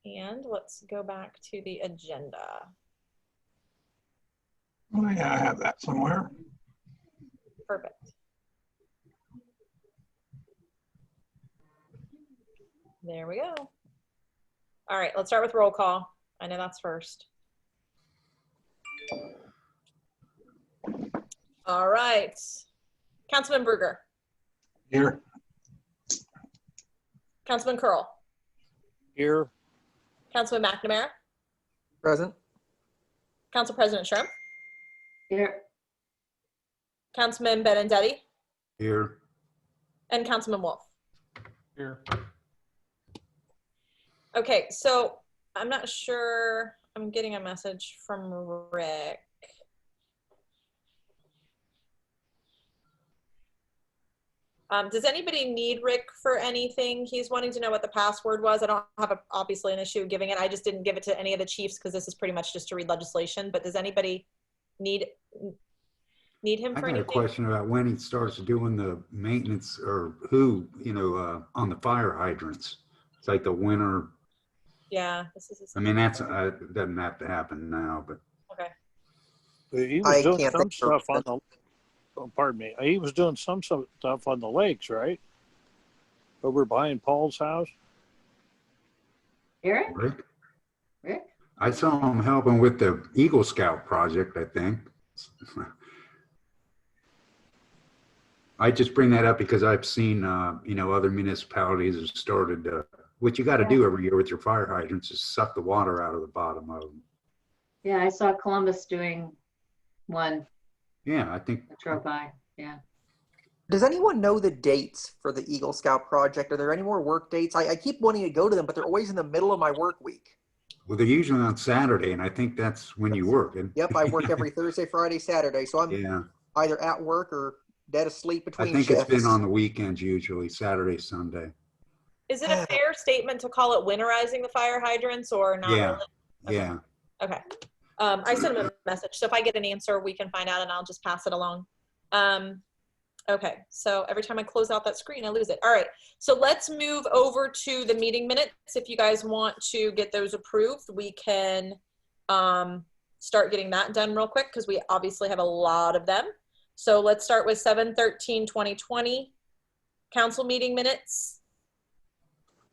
And let's go back to the agenda. Oh, yeah, I have that somewhere. Perfect. There we go. All right, let's start with roll call. I know that's first. All right. Councilman Brugger. Here. Councilman Curl. Here. Councilman McNamara. Present. Council President Sherm. Here. Councilman Benedetti. Here. And Councilman Wolf. Here. Okay, so I'm not sure. I'm getting a message from Rick. Does anybody need Rick for anything? He's wanting to know what the password was. I don't have obviously an issue giving it. I just didn't give it to any of the chiefs because this is pretty much just to read legislation. But does anybody need him for I got anything? a question about when he starts doing the maintenance, or who, on the fire hydrants. It's like the winter. Yeah, this is. I mean, that's it doesn't have to happen now, but Okay. He I was doing can't some think of stuff on the, oh, pardon me. He was doing some stuff on the lakes, right? Over behind Paul's house. Eric? Rick, Rick? I saw him helping with the Eagle Scout project, I think. I just bring that up because I've seen, other municipalities have started to, what you got to do every year with your fire hydrants is suck the water out of the bottom of them. Yeah, I saw Columbus doing one. Yeah, I think. I drove by. Yeah. Does anyone know the dates for the Eagle Scout project? Are there any more work dates? I keep wanting to go to them, but they're always in the middle of my work week. Well, they're usually on Saturday, and I think that's when you work. Yep, I work every Thursday, Friday, Saturday, so I'm Yeah, either at work or dead asleep I between think shifts. it's been on the weekends usually, Saturday, Sunday. Is it a fair statement to call it winterizing the fire hydrants or not? Yeah, Really? Okay. yeah. Okay. I sent him a message. So if I get an answer, we can find out and I'll just pass it along. Okay. So every time I close out that screen, I lose it. All right. So let's move over to the meeting minutes. If you guys want to get those approved, we can start getting that done real quick because we obviously have a lot of them. So let's start with 7/13/2020 council meeting minutes.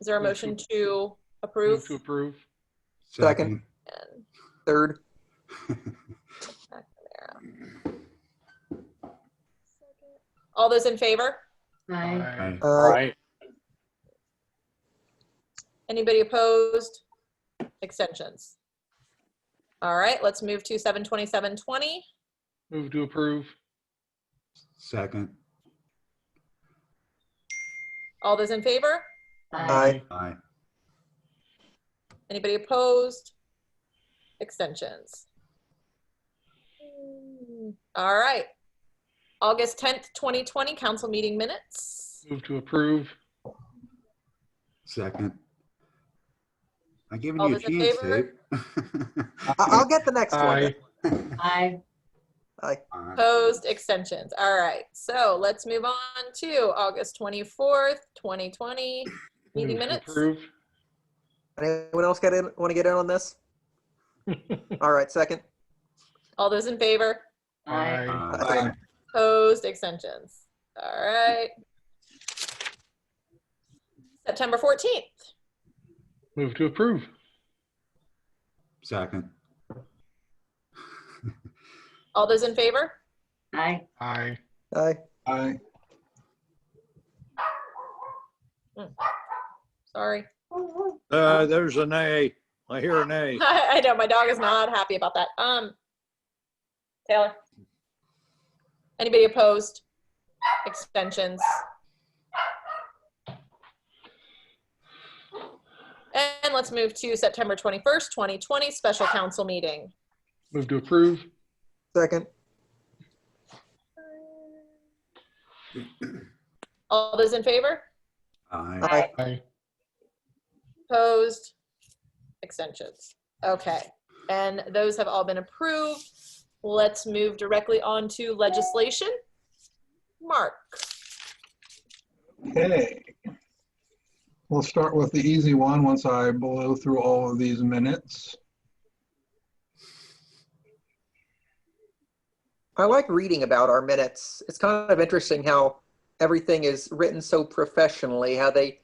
Is there a motion to approve? Move to approve. Second. And Third. all those in favor? Aye. Aye. Anybody opposed? Extensions. All right, let's move to 7/27/20. Move to approve. Second. All those in favor? Aye. Aye. Anybody opposed? Extensions. All right. August 10th, 2020, council meeting minutes. Move to approve. Second. I'm giving All you a those in chance, favor? Dave. I'll get the next Aye. one. Aye. Aye. Opposed, extensions. All right, so let's move on to August 24th, 2020, meeting Move to minutes. approve. Anyone else want to get in on this? All right, second. All those in favor? Aye. Aye. Opposed, extensions. All right. September 14th. Move to approve. Second. All those in favor? Aye. Aye. Aye. Aye. Sorry. There's a nay. I hear a nay. I know my dog is not happy about that. Taylor. Anybody opposed? Extensions. And let's move to September 21st, 2020, special council meeting. Move to approve. Second. All those in favor? Aye. Aye. Aye. Opposed? Extensions. Okay. And those have all been approved. Let's move directly on to legislation. Mark. Okay. We'll start with the easy one once I blow through all of these minutes. I like reading about our minutes. It's kind of interesting how everything is written so professionally, how they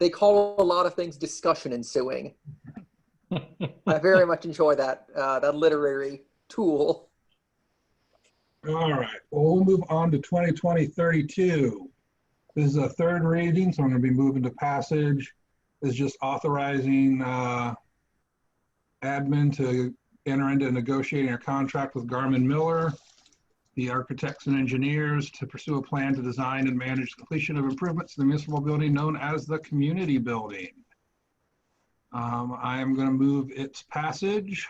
call a lot of things discussion ensuing. I very much enjoy that literary tool. All right, well, we'll move on to 2020-32. This is a third reading, so I'm going to be moving to passage. This is just authorizing admin to enter into negotiating a contract with Garmin Miller, the architects and engineers, to pursue a plan to design and manage completion of improvements to the municipal building known as the community building. I am going to move its passage.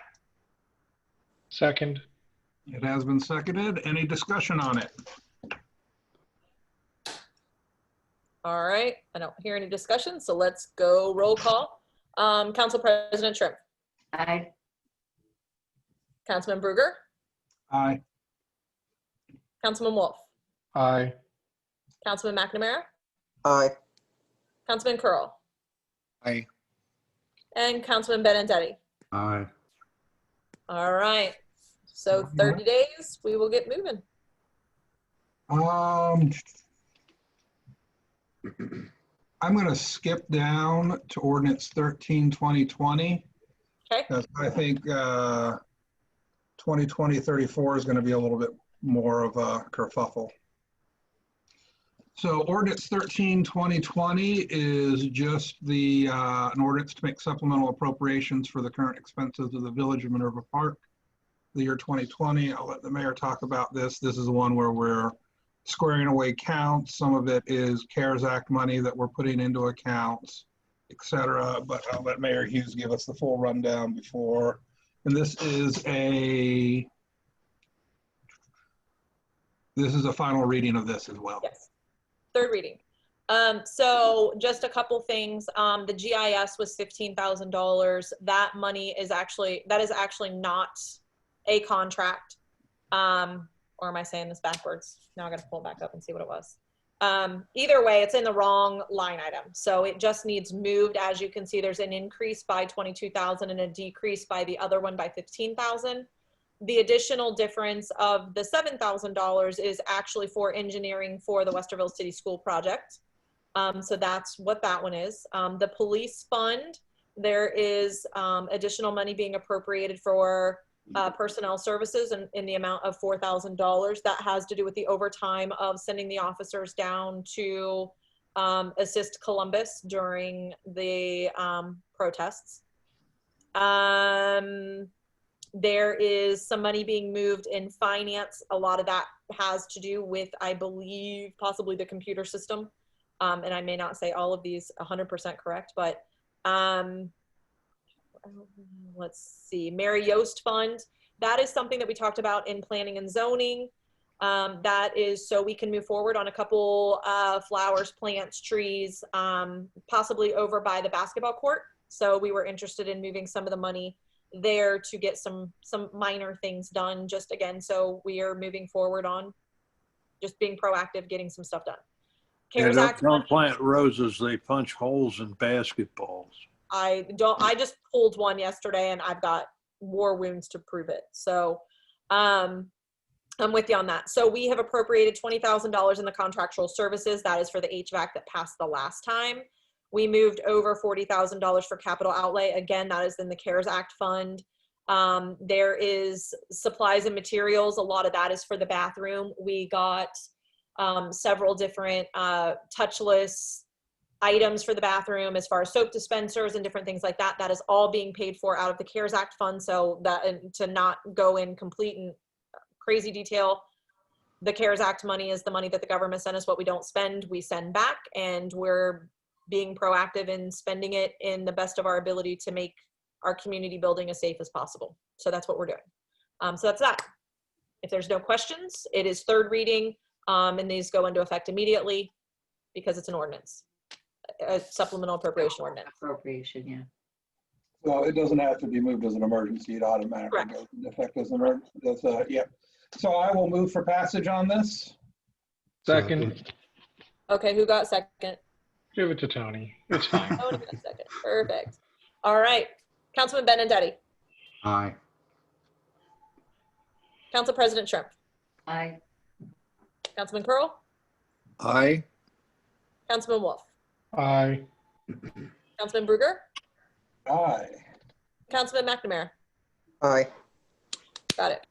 Second. It has been seconded. Any discussion on it? All right, I don't hear any discussion, so let's go roll call. Council President Shrimp, Aye. Councilman Bruger, Aye. Councilman Wolf, Aye. Councilman McNamara, Aye. Councilman Curl, Aye. and Councilman Benedetti. Aye. All right, so 30 days, we will get moving. I'm going to skip down to ordinance 13-2020. Okay. Because I think 2020-34 is going to be a little bit more of a kerfuffle. So ordinance 13-2020 is just the an ordinance to make supplemental appropriations for the current expenses of the Village of Minerva Park. The year 2020, I'll let the mayor talk about this. This is the one where we're squaring away counts. Some of it is CARES Act money that we're putting into accounts, et cetera. But I'll let Mayor Hughes give us the full rundown before. And this is a final reading of this as well. Yes, third reading. So just a couple things. The GIS was $15,000. That money is actually not a contract. Or am I saying this backwards? Now I got to pull it back up and see what it was. Either way, it's in the wrong line item. So it just needs moved. As you can see, there's an increase by 22,000 and a decrease by the other one by 15,000. The additional difference of the $7,000 is actually for engineering for the Westerville City School project. So that's what that one is. The police fund, there is additional money being appropriated for personnel services in the amount of $4,000. That has to do with the overtime of sending the officers down to assist Columbus during the protests. There is some money being moved in finance. A lot of that has to do with, I believe, possibly the computer system. And I may not say all of these 100% correct, but let's see, Mary Yost Fund. That is something that we talked about in planning and zoning. That is so we can move forward on a couple flowers, plants, trees, possibly over by the basketball court. So we were interested in moving some of the money there to get some minor things done, just again, so we are moving forward on just being proactive, getting some stuff done. CARES Act. Don't plant roses, they punch holes in basketballs. I just pulled one yesterday and I've got war wounds to prove it. So I'm with you on that. So we have appropriated $20,000 in the contractual services. That is for the HVAC that passed the last time. We moved over $40,000 for capital outlay. Again, that is in the CARES Act fund. There is supplies and materials. A lot of that is for the bathroom. We got several different touchless items for the bathroom as far as soap dispensers and different things like that. That is all being paid for out of the CARES Act fund. So that, to not go in complete and crazy detail, the CARES Act money is the money that the government sent us. What we don't spend, we send back, and we're being proactive in spending it in the best of our ability to make our community building as safe as possible. So that's what we're doing. So that's that. If there's no questions, it is third reading, and these go into effect immediately because it's an ordinance, a supplemental appropriation ordinance. Appropriation, yeah. So it doesn't have to be moved as an emergency. It automatically Correct. goes into effect as an emergency. Yeah. So I will move for passage on this. Second. Okay, who got second? Give it to Tony. It's fine. Tony in a second. Perfect. All right. Councilman Benintendi. Aye. Council President Shrimp. Aye. Councilman Pearl. Aye. Councilman Wolf. Aye. Councilman Bruger. Aye. Councilman McNamara. Aye. Got it.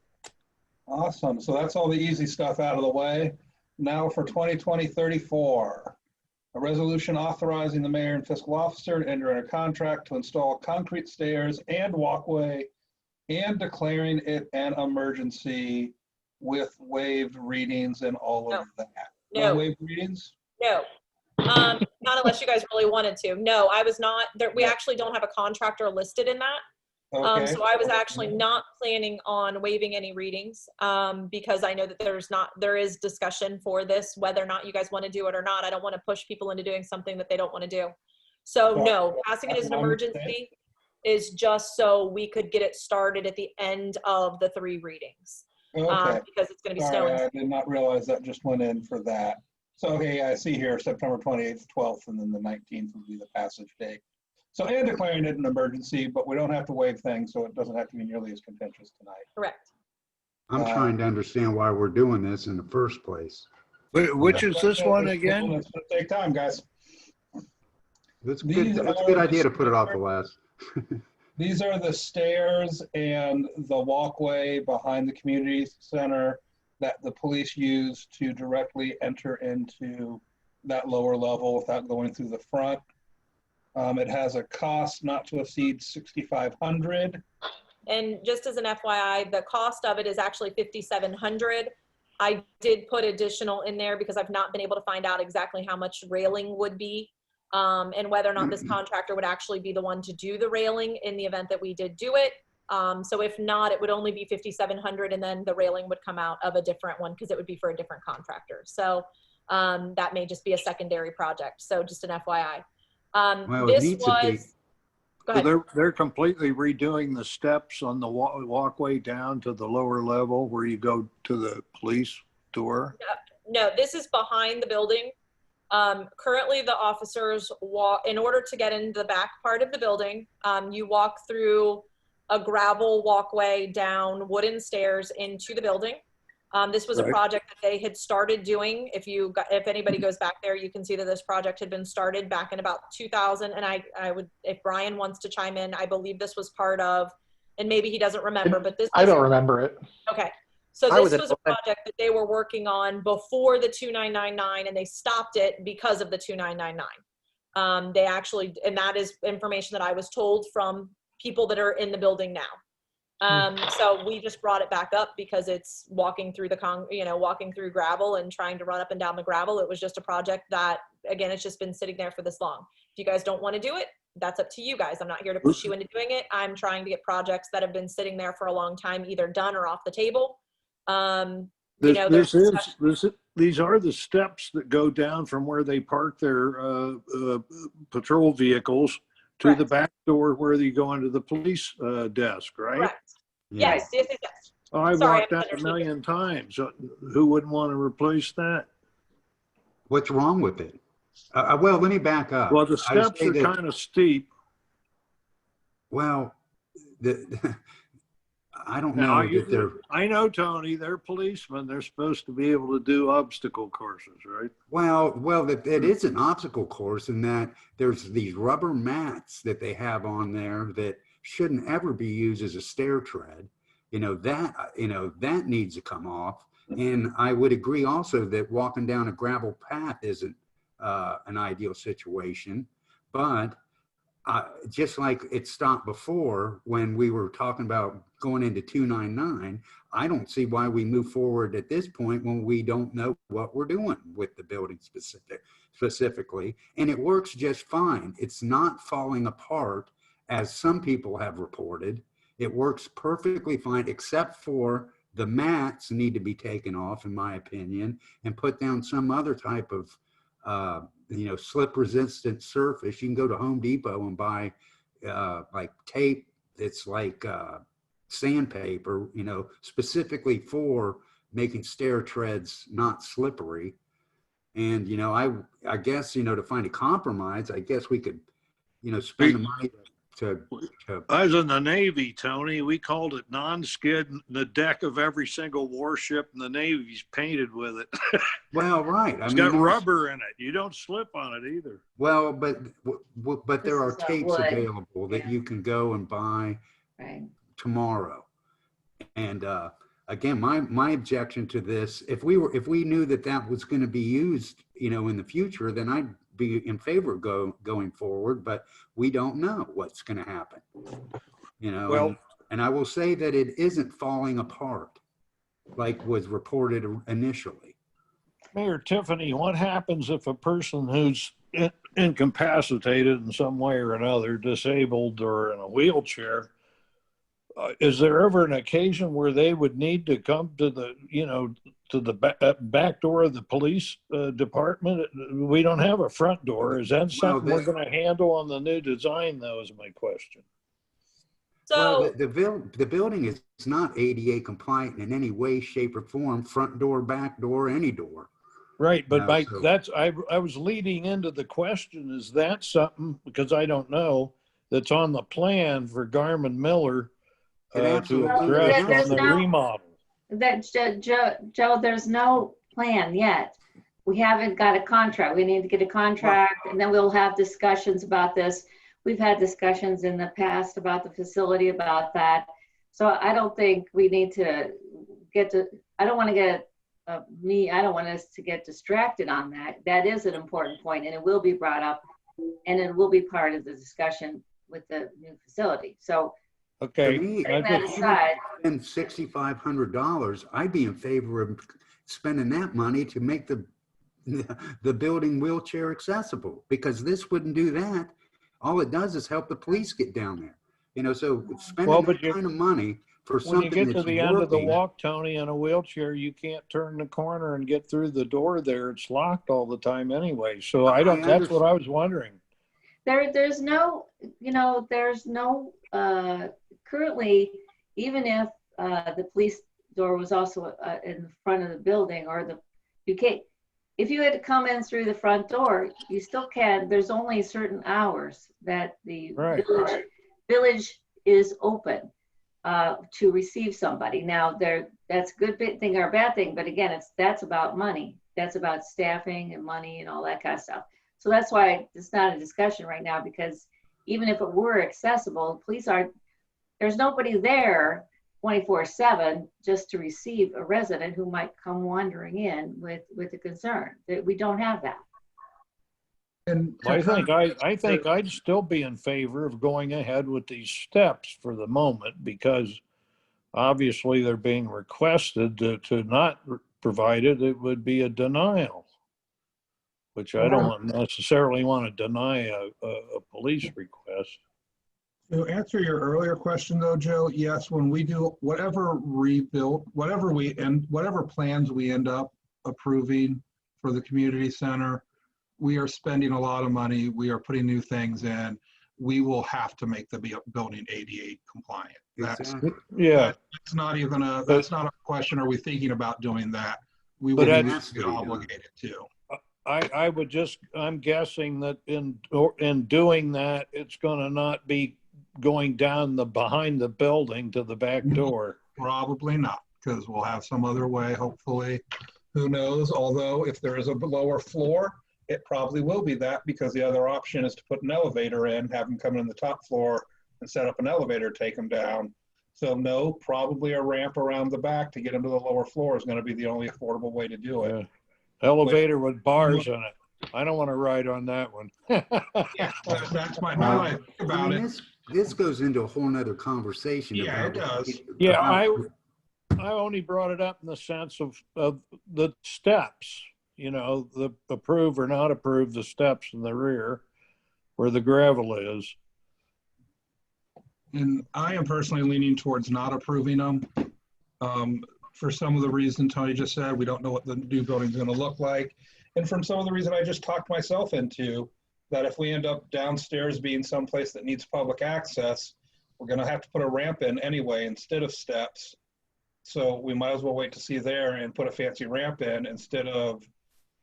Awesome. So that's all the easy stuff out of the way. Now for 2020-34, a resolution authorizing the mayor and fiscal officer to enter into a contract to install concrete stairs and walkway and declaring it an emergency with waived readings and all of that. No. Waived readings? No. Not unless you guys really wanted to. No, I was not there. We actually don't have a contractor listed in that. Okay. So I was actually not planning on waiving any readings because I know that there is discussion for this, whether or not you guys want to do it or not. I don't want to push people into doing something that they don't want to do. So no, passing it as an emergency is just so we could get it started at the end of the 3 readings Okay. because it's going to be All snowing. right, I did not realize that just went in for that. So, okay, I see here September 28th, 12th, and then the 19th would be the passage date. So, and declaring it an emergency, but we don't have to waive things, so it doesn't have to be nearly as contentious tonight. Correct. I'm trying to understand why we're doing this in the first place. Which is this one again? It's gonna take time, guys. It's a good idea to put it off the last. These are the stairs and the walkway behind the community center that the police use to directly enter into that lower level without going through the front. It has a cost not to exceed $6,500. And just as an FYI, the cost of it is actually $5,700. I did put additional in there because I've not been able to find out exactly how much railing would be and whether or not this contractor would actually be the one to do the railing in the event that we did do it. So if not, it would only be $5,700 and then the railing would come out of a different one because it would be for a different contractor. So that may just be a secondary project. So just an FYI. Well, it needs to be. Go So ahead. they're completely redoing the steps on the walkway down to the lower level where you go to the police door. No, this is behind the building. Currently, the officers walk, in order to get into the back part of the building, you walk through a gravel walkway down wooden stairs into the building. This was a Right. project that they had started doing. If anybody goes back there, you can see that this project had been started back in about 2000. And I would, if Brian wants to chime in, I believe this was part of, and maybe he doesn't remember, but this. I don't remember it. Okay. So I was this was a involved. project that they were working on before the 2999 and they stopped it because of the 2999. They actually, and that is information that I was told from people that are in the building now. So we just brought it back up because it's walking through walking through gravel and trying to run up and down the gravel. It was just a project that, again, it's just been sitting there for this long. If you guys don't want to do it, that's up to you guys. I'm not here to push you into doing it. I'm trying to get projects that have been sitting there for a long time, either done or off the table. These are the steps that go down from where they park their patrol vehicles to the Correct. back door where you go into the police desk, right? Correct. Yeah. Yes, yes, yes, yes. Oh, I've Sorry, walked I that a misunderstood. million times. Who wouldn't want to replace that? What's wrong with it? Well, let me back up. Well, the I would steps say are that- kind of steep. Well, I don't Now, know that they're. I know, Tony, they're policemen. They're supposed to be able to do obstacle courses, right? Well, it is an obstacle course in that there's these rubber mats that they have on there that shouldn't ever be used as a stair tread. That needs to come off. And I would agree also that walking down a gravel path isn't an ideal situation. But just like it stopped before when we were talking about going into 299, I don't see why we move forward at this point when we don't know what we're doing with the building specifically. And it works just fine. It's not falling apart as some people have reported. It works perfectly fine, except for the mats need to be taken off, in my opinion, and put down some other type of slip resistant surface. You can go to Home Depot and buy like tape that's like sandpaper, specifically for making stair treads not slippery. And, I guess, to find a compromise, I guess we could, spend the money to I was in the Navy, Tony. We called it non-skid. The deck of every single warship in the Navy's painted with it. well, right. It's got rubber in it. You don't slip on it either. Well, but there are This is tapes wood. available that Yeah. you can go and buy Right. tomorrow. And again, my objection to this, if we knew that was going to be used, in the future, then I'd be in favor of going forward. But we don't know what's going to happen. Well, and I will say that it isn't falling apart like was reported initially. Mayor Tiffany, what happens if a person who's incapacitated in some way or another, disabled or in a wheelchair, is there ever an occasion where they would need to come to the back door of the police department? We don't have a front door. Is that something we're going to handle on the new design, though, is my question. So, Well, the building is not ADA compliant in any way, shape, or form, front door, back door, any door. Right, but No, so- I was leading into the question, is that something, because I don't know, that's on the plan for Garmin Miller It to absolutely address is. on the There's no- remodel? That, Joe, there's no plan yet. We haven't got a contract. We need to get a contract, and then we'll have discussions about this. We've had discussions in the past about the facility, about that. So I don't think we need to I don't want to get, I don't want us to get distracted on that. That is an important point, and it will be brought up, and it will be part of the discussion with the new facility. So, Okay. To me, I putting that just- aside, spend $6,500, I'd be in favor of spending that money to make the building wheelchair accessible, because this wouldn't do that. All it does is help the police get down there. So spending Well, that but kind of money for When you something get to that's the end of the working. walk, Tony, in a wheelchair, you can't turn the corner and get through the door there. It's locked all the time anyway. So that's what I was wondering. there's no, currently, even if the police door was also in the front of the building, or you can't, if you had to come in through the front door, you still can. There's only certain hours that the Right. village is open to receive somebody. Now, that's a good thing or a bad thing, but again, that's about money. That's about staffing and money and all that kind of stuff. So that's why it's not a discussion right now, because even if it were accessible, there's nobody there 24/7 just to receive a resident who might come wandering in with a concern. We don't have that. And I think I'd still be in favor of going ahead with these steps for the moment, because obviously they're being requested to not provide it. It would be a denial, which I don't necessarily want to deny a police request. To answer your earlier question though, Joe, yes, when we do whatever plans we end up approving for the community center, we are spending a lot of money. We are putting new things in. We will have to make the building ADA compliant. Exactly. Yeah, That's not a question. Are we thinking about doing that? We But will that's- be obligated to. I'm guessing that in doing that, it's going to not be going down behind the building to the back door. Probably not, because we'll have some other way, hopefully. Who knows? Although if there is a lower floor, it probably will be that, because the other option is to put an elevator in, have them come in the top floor and set up an elevator, take them down. So no, probably a ramp around the back to get them to the lower floor is going to be the only affordable way to do it. Yeah. Elevator with bars in it. I don't want to ride on that one. Yeah, that's my how I think about it. This goes into a whole nother conversation. Yeah, about it does. Yeah, about- I only brought it up in the sense of the steps, the approve or not approve the steps in the rear where the gravel is. And I am personally leaning towards not approving them. For some of the reason Tony just said, we don't know what the new building's going to look like. And from some of the reason I just talked myself into, that if we end up downstairs being someplace that needs public access, we're going to have to put a ramp in anyway instead of steps. So we might as well wait to see there and put a fancy ramp in instead of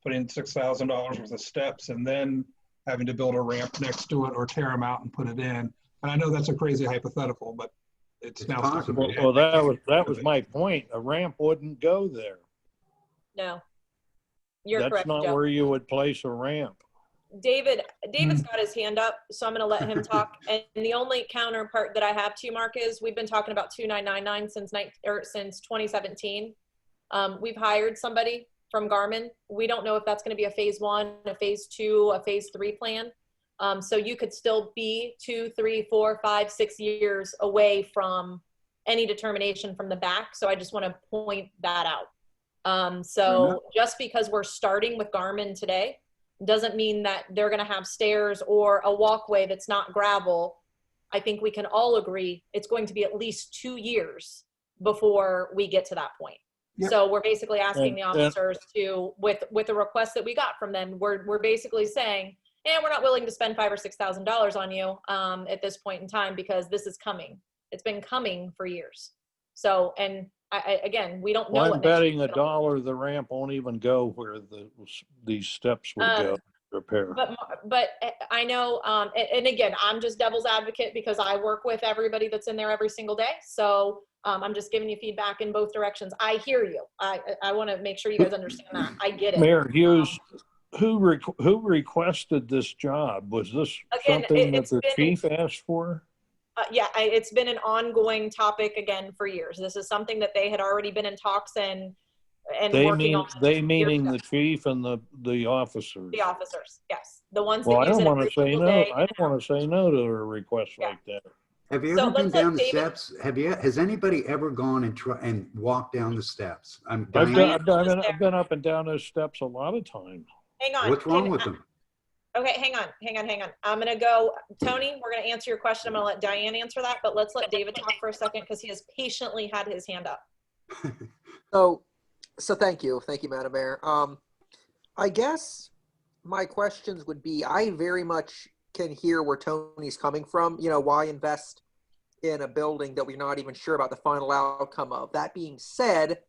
putting $6,000 worth of steps and then having to build a ramp next to it or tear them out and put it in. And I know that's a crazy hypothetical, but it's now starting to possible. be. Well, that was my point. A ramp wouldn't go there. No. You're That's correct, not Joe. where you would place a ramp. David's got his hand up, so I'm going to let him talk. And the only counterpart that I have to you, Mark, is we've been talking about 2999 since 2017. We've hired somebody from Garmin. We don't know if that's going to be a phase 1, a phase 2, a phase 3 plan. So you could still be 2, 3, 4, 5, 6 years away from any determination from the back. So I just want to point that out. So just because we're starting with Garmin today doesn't mean that they're going to have stairs or a walkway that's not gravel. I think we can all agree it's going to be at least 2 years before we get to that point. Yep. So we're basically asking the And- officers to, with the request that we got from them, we're basically saying, we're not willing to spend $5,000 or $6,000 on you at this point in time because this is coming. It's been coming for years. So, and again, we don't know. Well, I'm what next betting year's gonna $1 the ramp won't even go where these steps would go to repair. But I know, and again, I'm just devil's advocate because I work with everybody that's in there every single day. So I'm just giving you feedback in both directions. I hear you. I want to make sure you guys understand that. I get it. Mayor Hughes, who requested this job? Was this Again, something that it's the been- chief asked for? Yeah, it's been an ongoing topic again for years. This is something that they had already been in talks and working on. Meaning years the ago. chief and the officers. The officers, yes, the ones Well, that I use don't it want every to say single no. day. I don't want to say no to a request Yeah. like that. Have you So ever been let's let down the David- steps? Has anybody ever gone and walked down the steps? I've Diane was I've been up and down those steps a lot of times. Hang on. What's wrong with them? Okay, hang on. I'm going to go, Tony, we're going to answer your question. I'm going to let Diane answer that, but let's let David talk for a second because he has patiently had his hand up. So thank you, Madam Mayor. I guess my questions would be, I very much can hear where Tony's coming from. You know, why invest in a building that we're not even sure about the final outcome of? That being said,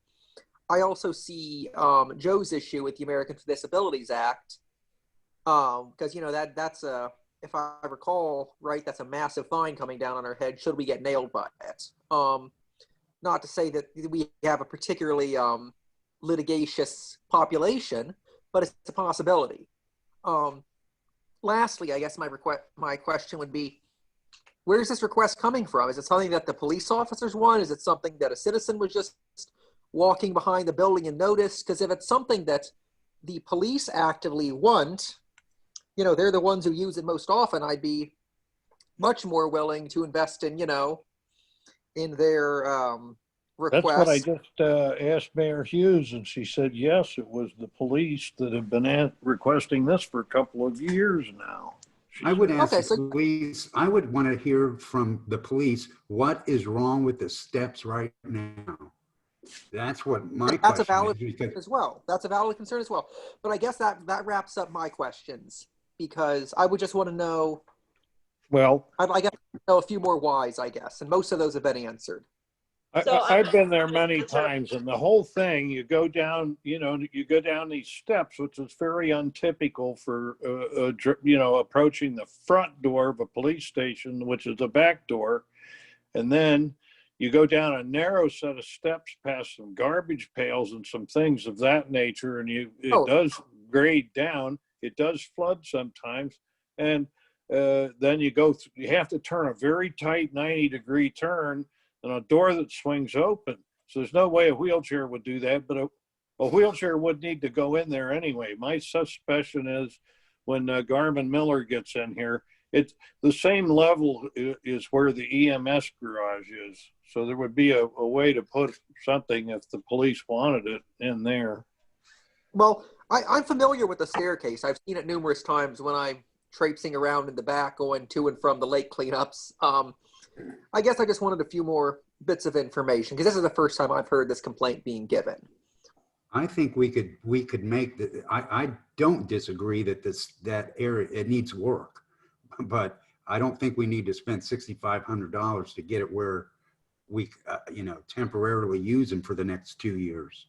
I also see Joe's issue with the Americans with Disabilities Act, because that's a, if I recall right, that's a massive fine coming down on our head should we get nailed by it. Not to say that we have a particularly litigious population, but it's a possibility. Lastly, I guess my question would be, where's this request coming from? Is it something that the police officers want? Is it something that a citizen was just walking behind the building and noticed? Because if it's something that the police actively want, they're the ones who use it most often, I'd be much more willing to invest in, in their request. That's what I just asked Mayor Hughes, and she said, yes, it was the police that have been requesting this for a couple of years now. I would ask Okay, the so- police, I would want to hear from the police, what is wrong with the steps right now? That's what my That's a question valid is. Because as well. That's a valid concern as well. But I guess that wraps up my questions, because I would just want to know, Well, I guess, know a few more whys, I guess, and most of those have been answered. So I've been there I'm many gonna answer- times, and the whole thing, you go down these steps, which is very untypical for, approaching the front door of a police station, which is the back door. And then you go down a narrow set of steps past some garbage pails and some things of that nature, and it Oh. does grade down. It does flood sometimes. And then you have to turn a very tight 90-degree turn and a door that swings open. So there's no way a wheelchair would do that, but a wheelchair would need to go in there anyway. My suspicion is when Garmin Miller gets in here, it's the same level is where the EMS garage is. So there would be a way to put something if the police wanted it in there. Well, I'm familiar with the staircase. I've seen it numerous times when I'm traipsing around in the back going to and from the lake cleanups. I guess I just wanted a few more bits of information, because this is the first time I've heard this complaint being given. I think we could make I don't disagree that area, it needs work, but I don't think we need to spend $6,500 to get it where we, temporarily use them for the next 2 years.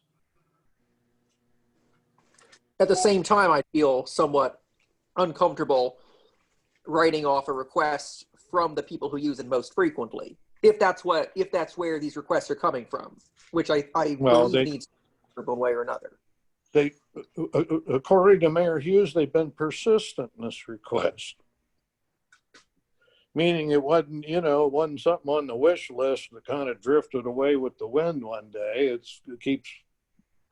At the same time, I feel somewhat uncomfortable writing off a request from the people who use it most frequently, if that's where these requests are coming from, which I Well, believe needs to be one way or another. They, according to Mayor Hughes, they've been persistent in this request. Meaning it wasn't, it wasn't something on the wish list that kind of drifted away with the wind one day. It keeps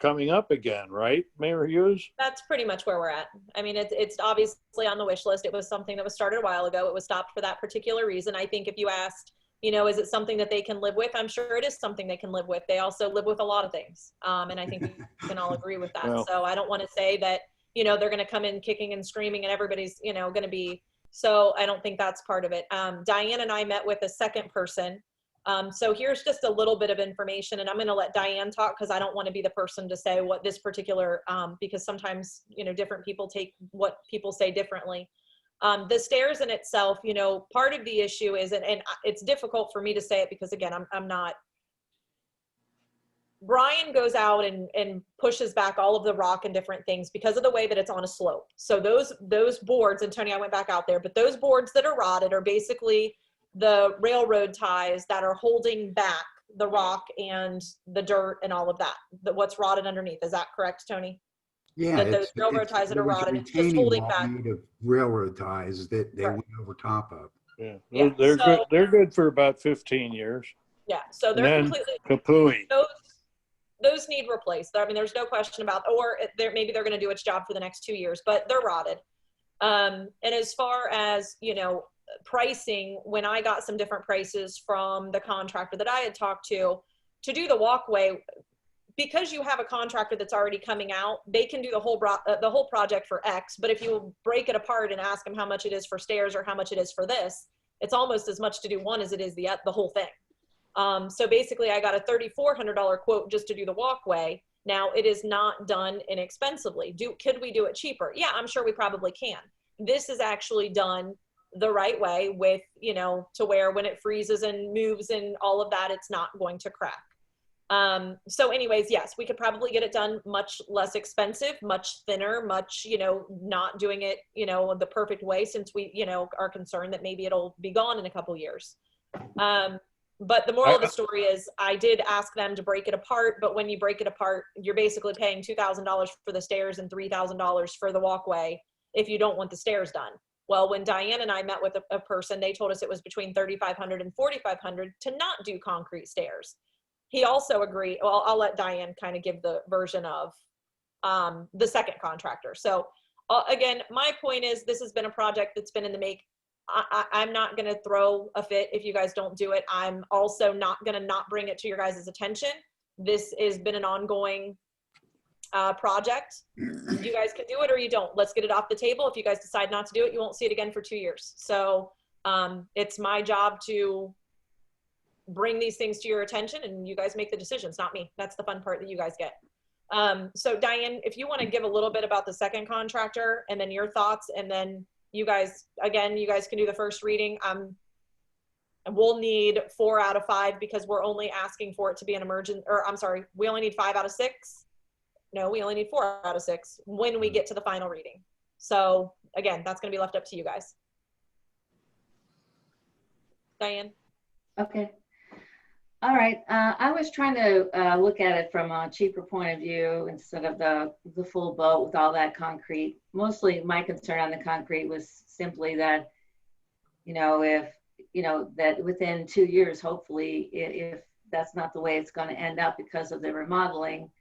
coming up again, right, Mayor Hughes? That's pretty much where we're at. I mean, it's obviously on the wish list. It was something that was started a while ago. It was stopped for that particular reason. I think if you asked, is it something that they can live with? I'm sure it is something they can live with. They also live with a lot of things. And I think we can all agree with that. Well, so I don't want to say that, they're going to come in kicking and screaming and everybody's, going to be, so I don't think that's part of it. Diane and I met with a second person. So here's just a little bit of information, and I'm going to let Diane talk because I don't want to be the person to say what this particular, because sometimes, different people take what people say differently. The stairs in itself, part of the issue is, and it's difficult for me to say it because again, I'm not, Brian goes out and pushes back all of the rock and different things because of the way that it's on a slope. So those boards, and Tony, I went back out there, but those boards that are rotted are basically the railroad ties that are holding back the rock and the dirt and all of that, what's rotted underneath. Is that correct, Tony? Yeah, That those railroad ties that are rotted, it's just holding back. Made of railroad ties that they Right. went over top of. yeah, Yeah, they're so- good. They're good for about 15 years. Yeah, so And they're then completely, kapooey. those need replaced. I mean, there's no question about, or maybe they're going to do its job for the next 2 years, but they're rotted. And as far as, pricing, when I got some different prices from the contractor that I had talked to do the walkway, because you have a contractor that's already coming out, they can do the whole project for X, but if you break it apart and ask them how much it is for stairs or how much it is for this, it's almost as much to do one as it is the whole thing. So basically I got a $3,400 quote just to do the walkway. Now it is not done inexpensively. Could we do it cheaper? Yeah, I'm sure we probably can. This is actually done the right way with, to where when it freezes and moves and all of that, it's not going to crack. So anyways, yes, we could probably get it done much less expensive, much thinner, much, not doing it, the perfect way, since we, are concerned that maybe it'll be gone in a couple years. But the moral of the story is I did ask them to break it apart, but when you break it apart, you're basically paying $2,000 for the stairs and $3,000 for the walkway if you don't want the stairs done. Well, when Diane and I met with a person, they told us it was between $3,500 and $4,500 to not do concrete stairs. He also agreed. Well, I'll let Diane kind of give the version of the second contractor. So again, my point is this has been a project that's been in the make. I'm not going to throw a fit if you guys don't do it. I'm also not going to not bring it to your guys' attention. This has been an ongoing project. You guys can do it or you don't. Let's get it off the table. If you guys decide not to do it, you won't see it again for 2 years. So it's my job to bring these things to your attention and you guys make the decisions, not me. That's the fun part that you guys get. So Diane, if you want to give a little bit about the second contractor and then your thoughts, and then you guys, again, you guys can do the first reading. We'll need 4 out of 5 because we're only asking for it to be an emergent, or I'm sorry, we only need 5 out of 6. No, we only need 4 out of 6 when we get to the final reading. So again, that's going to be left up to you guys. Diane? Okay. All right. I was trying to look at it from a cheaper point of view instead of the full boat with all that concrete. Mostly my concern on the concrete was simply that, if, that within 2 years, hopefully, if that's not the way it's going to end up because of the remodeling,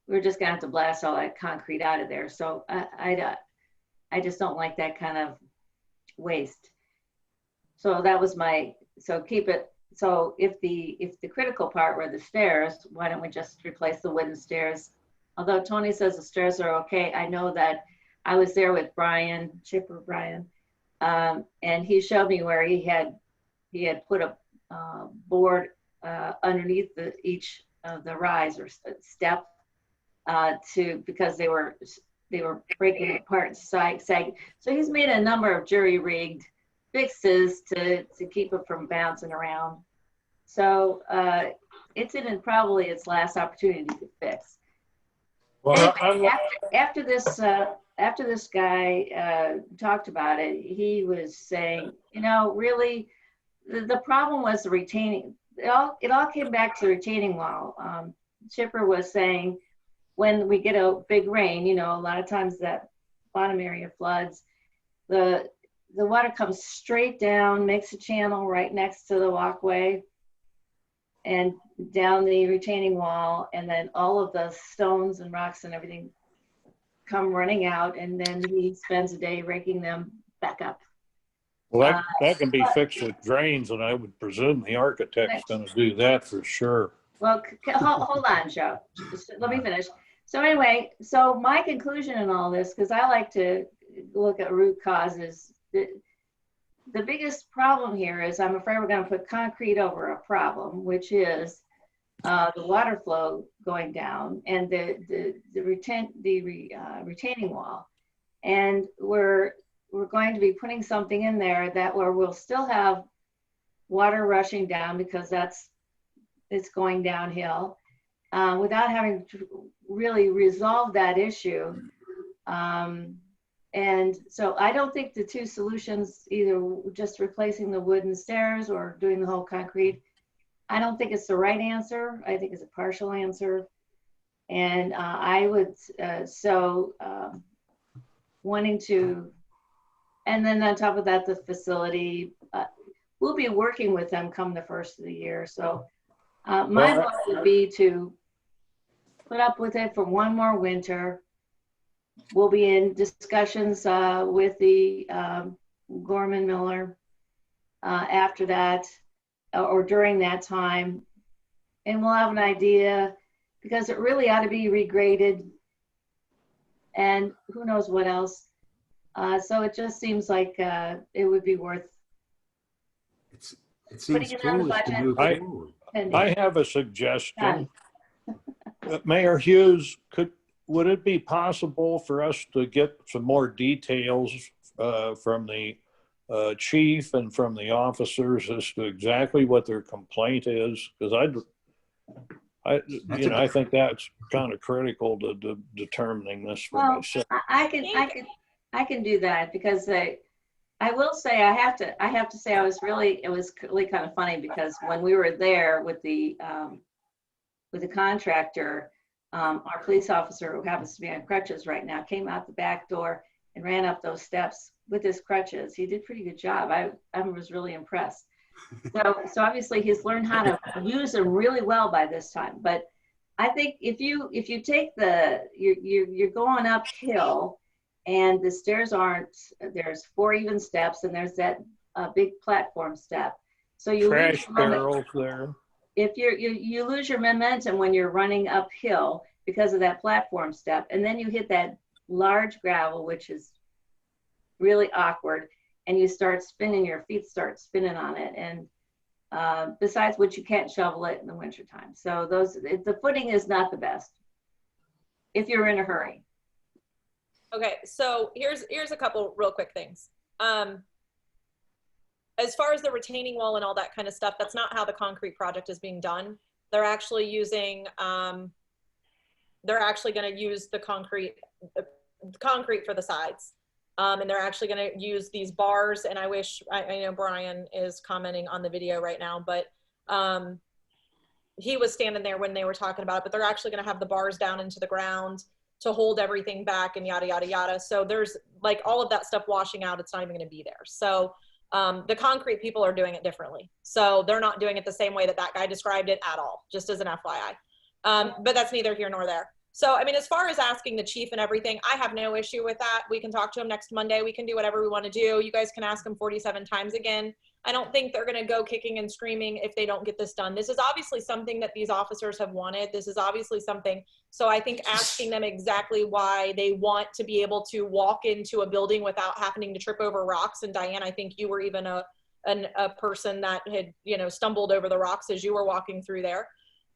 we're just going to have to blast all that concrete out of there. So I just don't like that kind of waste. So that was so keep it. So if the critical part were the stairs, why don't we just replace the wooden stairs? Although Tony says the stairs are okay, I know that I was there with Chipper Brian, and he showed me where he had put a board underneath each of the rise or step because they were breaking apart and sagging. So he's made a number of jury-rigged fixes to keep it from bouncing around. So it's in probably its last opportunity to fix. Well, Anyway, after this guy talked about it, he was saying, really, the problem was the retaining. It all came back to the retaining wall. Chipper was saying, when we get a big rain, a lot of times that bottom area floods, the water comes straight down, makes a channel right next to the walkway and down the retaining wall, and then all of the stones and rocks and everything come running out, and then he spends a day raking them back up. well, that can be fixed with drains, and I would presume the architect's going to do that for sure. Well, hold on, Joe. Let me finish. So anyway, so my conclusion in all this, because I like to look at root causes, the biggest problem here is I'm afraid we're going to put concrete over a problem, which is the water flow going down and the retaining wall. And we're going to be putting something in there that where we'll still have water rushing down because it's going downhill without having to really resolve that issue. And so I don't think the two solutions, either just replacing the wooden stairs or doing the whole concrete, I don't think it's the right answer. I think it's a partial answer. And I would, wanting to, and then on top of that, the facility, we'll be working with them come the first of the year. So my goal would be to put up with it for one more winter. We'll be in discussions with the Gorman Miller after that or during that time. And we'll have an idea because it really ought to be regraded and who knows what else. So it just seems like it would be worth. It seems it on the foolish to budget. move forward. I have a suggestion. Mayor Hughes, would it be possible for us to get some more details from the chief and from the officers as to exactly what their complaint is? Because I think that's kind of critical to determining this for myself. I can do that because I will say I have to say it was really kind of funny because when we were there with the contractor, our police officer, who happens to be on crutches right now, came out the back door and ran up those steps with his crutches. He did a pretty good job. I was really impressed. So obviously he's learned how to use them really well by this time. But I think if you take you're going uphill and the stairs there's 4 even steps and there's that big platform step. So you Trash barrels there. If you lose your momentum when you're running uphill because of that platform step, and then you hit that large gravel, which is really awkward, and you start spinning, your feet start spinning on it. And besides which, you can't shovel it in the wintertime. So the footing is not the best if you're in a hurry. Okay, so here's a couple real quick things. As far as the retaining wall and all that kind of stuff, that's not how the concrete project is being done. They're actually using, they're actually going to use the concrete for the sides. And they're actually going to use these bars. And I know Brian is commenting on the video right now, but he was standing there when they were talking about it, but they're actually going to have the bars down into the ground to hold everything back and yada, yada, yada. So there's like all of that stuff washing out. It's not even going to be there. So the concrete people are doing it differently. So they're not doing it the same way that guy described it at all, just as an FYI. But that's neither here nor there. So, I mean, as far as asking the chief and everything, I have no issue with that. We can talk to him next Monday. We can do whatever we want to do. You guys can ask him 47 times again. I don't think they're going to go kicking and screaming if they don't get this done. This is obviously something that these officers have wanted. This is obviously something. So I think asking them exactly why they want to be able to walk into a building without having to trip over rocks. And Diane, I think you were even a person that had, stumbled over the rocks as you were walking through there.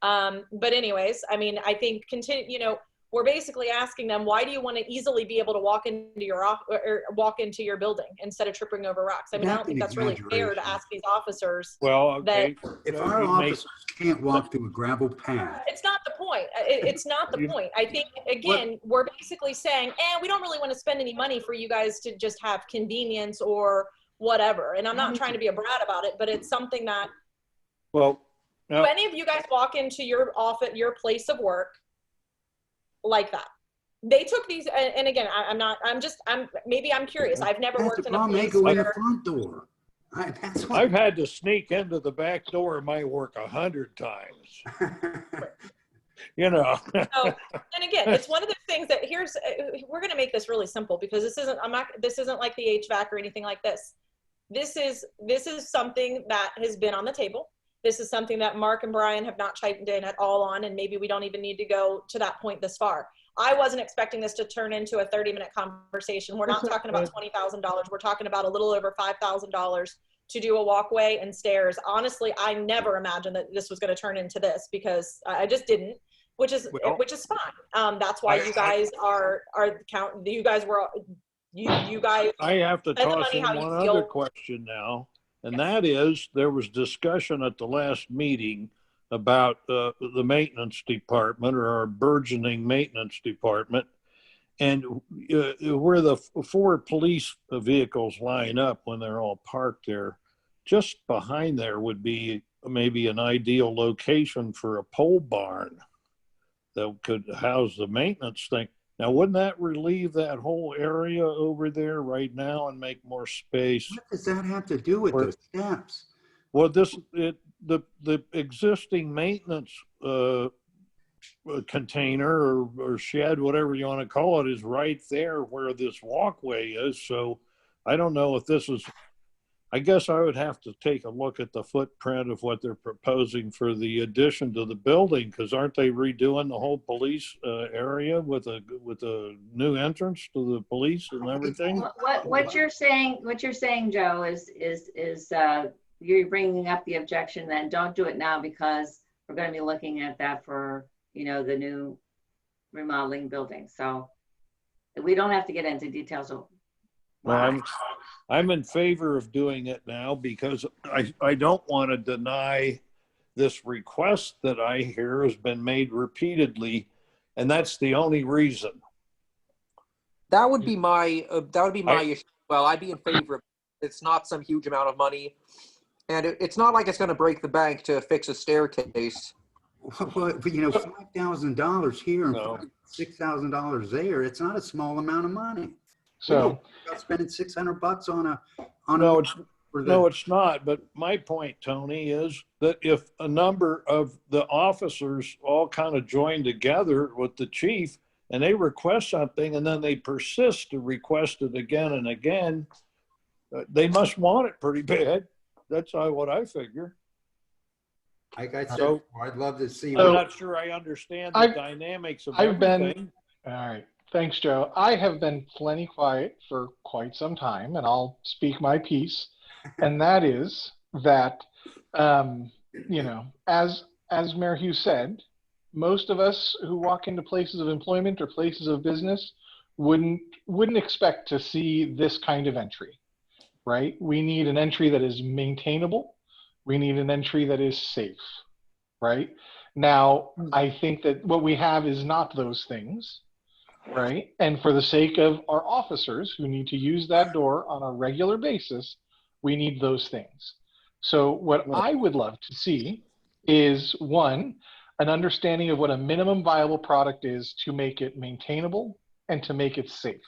But anyways, I mean, I think we're basically asking them, why do you want to easily be able to walk into your building instead of tripping over rocks? I mean, I don't think that's really fair to ask these officers. Well, okay. If our officers can't walk through a gravel path. It's not the point. It's not the point. I think, again, we're basically saying, we don't really want to spend any money for you guys to just have convenience or whatever. And I'm not trying to be a brat about it, but it's something that, Well, do now, any of you guys walk into your office, your place of work like that? They took these, and again, maybe I'm curious. I've never That's worked the in a problem. They place go in the where, front door. That's what. I've had to sneak into the back door of my work 100 times. You know. so, and again, it's one of those things that we're going to make this really simple because this isn't like the HVAC or anything like this. This is something that has been on the table. This is something that Mark and Brian have not chimed in at all on, and maybe we don't even need to go to that point this far. I wasn't expecting this to turn into a 30-minute conversation. We're not talking about $20,000. We're talking about a little over $5,000 to do a walkway and stairs. Honestly, I never imagined that this was going to turn into this because I just didn't, which is fine. That's why you guys you guys I have to spend the toss money in how you one feel. other question now, and that is, there was discussion at the last meeting about the maintenance department, or our burgeoning maintenance department, and where the 4 police vehicles line up when they're all parked there, just behind there would be maybe an ideal location for a pole barn that could house the maintenance thing. Now, wouldn't that relieve that whole area over there right now and make more space? What does that have to do with the steps? Well, the existing maintenance container or shed, whatever you want to call it, is right there where this walkway is. So I don't know if this is, I guess I would have to take a look at the footprint of what they're proposing for the addition to the building, because aren't they redoing the whole police area with a new entrance to the police and everything? What you're saying, Joe, is you're bringing up the objection that don't do it now because we're going to be looking at that for, the new remodeling building. So we don't have to get into details of why. Well, I'm in favor of doing it now because I don't want to deny this request that I hear has been made repeatedly, and that's the only reason. That would be my issue. Well, I'd be in favor of it. It's not some huge amount of money, and it's not like it's going to break the bank to fix a staircase. Well, $5,000 here and No. $6,000 there. It's not a small amount of money. So, About spending $600 No, it's not. But my point, Tony, is that if a number of the officers all kind of join together with the chief and they request something and then they persist to request it again and again, they must want it pretty bad. That's what I figure. Like I said, So- I'd love to see. I'm not sure I understand the dynamics of everything. all right. Thanks, Joe. I have been plenty quiet for quite some time, and I'll speak my piece. And that is that, as Mayor Hughes said, most of us who walk into places of employment or places of business wouldn't expect to see this kind of entry, right? We need an entry that is maintainable. We need an entry that is safe, right? Now, I think that what we have is not those things, right? And for the sake of our officers who need to use that door on a regular basis, we need those things. So what I would love to see is, one, an understanding of what a minimum viable product is to make it maintainable and to make it safe,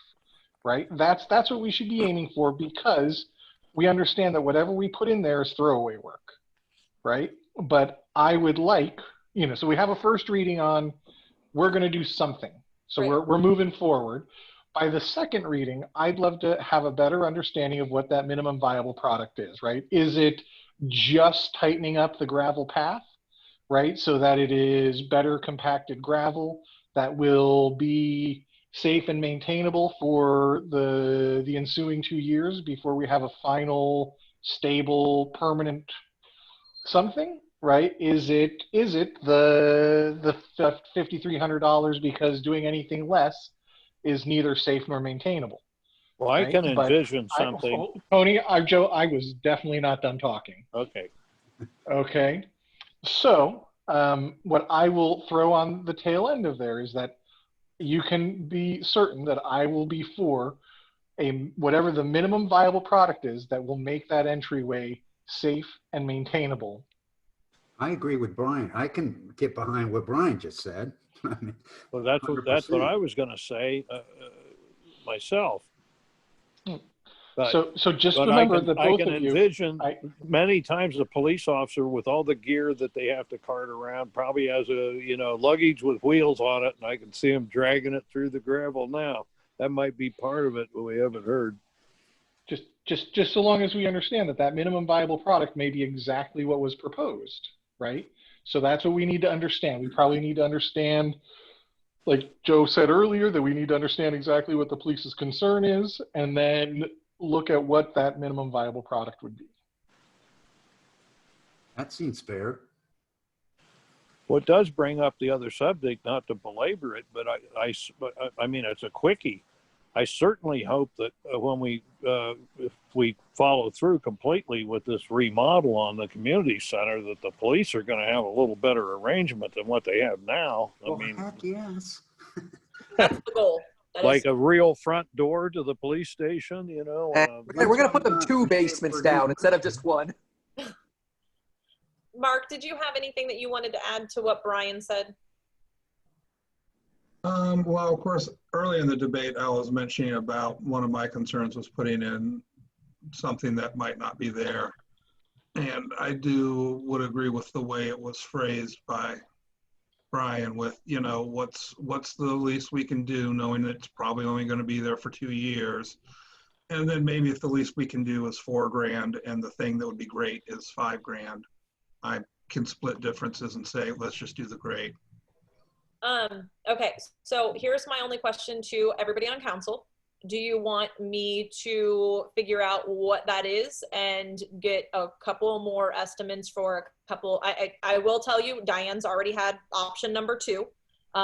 right? That's what we should be aiming for, because we understand that whatever we put in there is throwaway work, right? But I would like, so we have a first reading on, we're going to do something. So Right. we're moving forward. By the second reading, I'd love to have a better understanding of what that minimum viable product is, right? Is it just tightening up the gravel path, right? So that it is better compacted gravel that will be safe and maintainable for the ensuing 2 years before we have a final, stable, permanent something, right? Is it the $5,300 because doing anything less is neither safe nor maintainable? Well, I Right, can but envision something. Tony, Joe, I was definitely not done talking. Okay. Okay. So What I will throw on the tail end of there is that you can be certain that I will be for whatever the minimum viable product is that will make that entryway safe and maintainable. I agree with Brian. I can get behind what Brian just said. I mean, Well, that's what 100%. I was going to say myself. But, So just but remember that I both can of you, envision many times a police officer with all the gear that they have to cart around probably has a luggage with wheels on it, and I can see them dragging it through the gravel now. That might be part of it, but we haven't heard. just so long as we understand that that minimum viable product may be exactly what was proposed, right? So that's what we need to understand. We probably need to understand, like Joe said earlier, that we need to understand exactly what the police's concern is, and then look at what that minimum viable product would be. That seems fair. Well, it does bring up the other subject, not to belabor it, but I mean, it's a quickie. I certainly hope that if we follow through completely with this remodel on the community center, that the police are going to have a little better arrangement than what they have now. I Well, mean, heck yes. That's the goal. That like is, a real front door to the police station, We're going to put them 2 basements down instead of just 1. Mark, did you have anything that you wanted to add to what Brian said? Well, of course, early in the debate, I was mentioning about one of my concerns was putting in something that might not be there. And I would agree with the way it was phrased by Brian with, what's the least we can do, knowing that it's probably only going to be there for 2 years. And then maybe if the least we can do is $4,000 and the thing that would be great is $5,000, I can split differences and say, let's just do the great. Okay, so here's my only question to everybody on council. Do you want me to figure out what that is and get a couple more estimates for a couple? I will tell you, Diane's already had option number 2,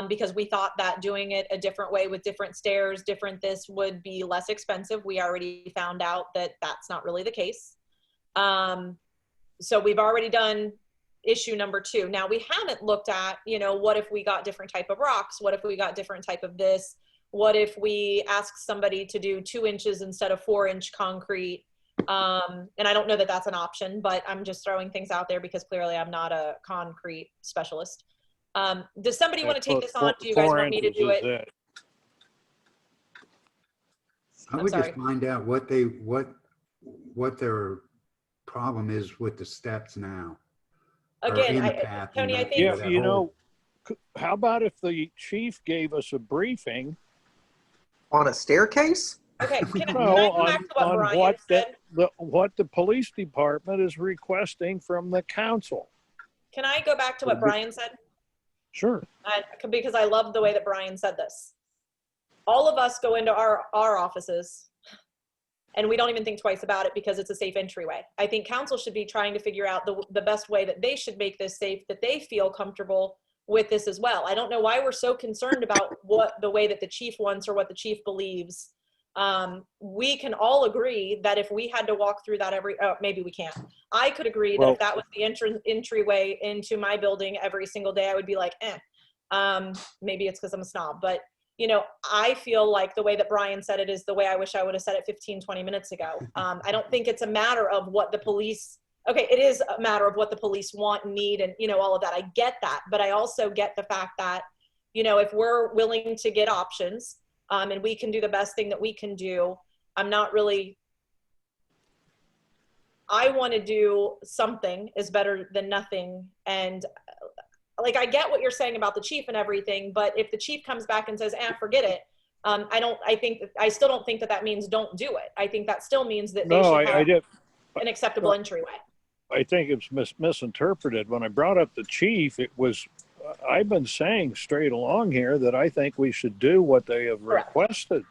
because we thought that doing it a different way with different stairs, different this would be less expensive. We already found out that that's not really the case. So we've already done issue number 2. Now we haven't looked at, what if we got different type of rocks? What if we got different type of this? What if we ask somebody to do 2 inches instead of 4-inch concrete? And I don't know that that's an option, but I'm just throwing things out there because clearly I'm not a concrete specialist. Does somebody want to take this on? Do you guys want me to do it? I would just find out what their problem is with the steps now. Again, Tony, I think. Yeah, how about if the chief gave us a briefing On a staircase? Okay, can I go back to what Brian said? what the police department is requesting from the council? Can I go back to what Brian said? Sure. Because I love the way that Brian said this. All of us go into our offices and we don't even think twice about it because it's a safe entryway. I think council should be trying to figure out the best way that they should make this safe, that they feel comfortable with this as well. I don't know why we're so concerned about the way that the chief wants or what the chief believes. We can all agree that if we had to walk through that maybe we can't. I could agree that if that was the entryway into my building every single day, I would be like, maybe it's because I'm a snob, but I feel like the way that Brian said it is the way I wish I would have said it 15, 20 minutes ago. I don't think it's a matter of what the police, okay, it is a matter of what the police want and need and, all of that. I get that. But I also get the fact that, if we're willing to get options and we can do the best thing that we can do, I want to do something is better than nothing. And like, I get what you're saying about the chief and everything, but if the chief comes back and says, forget it. I still don't think that means don't do it. I think that still means that they should have an acceptable entryway. I think it's misinterpreted. When I brought up the chief, I've been saying straight along here that I think we should do what they have requested.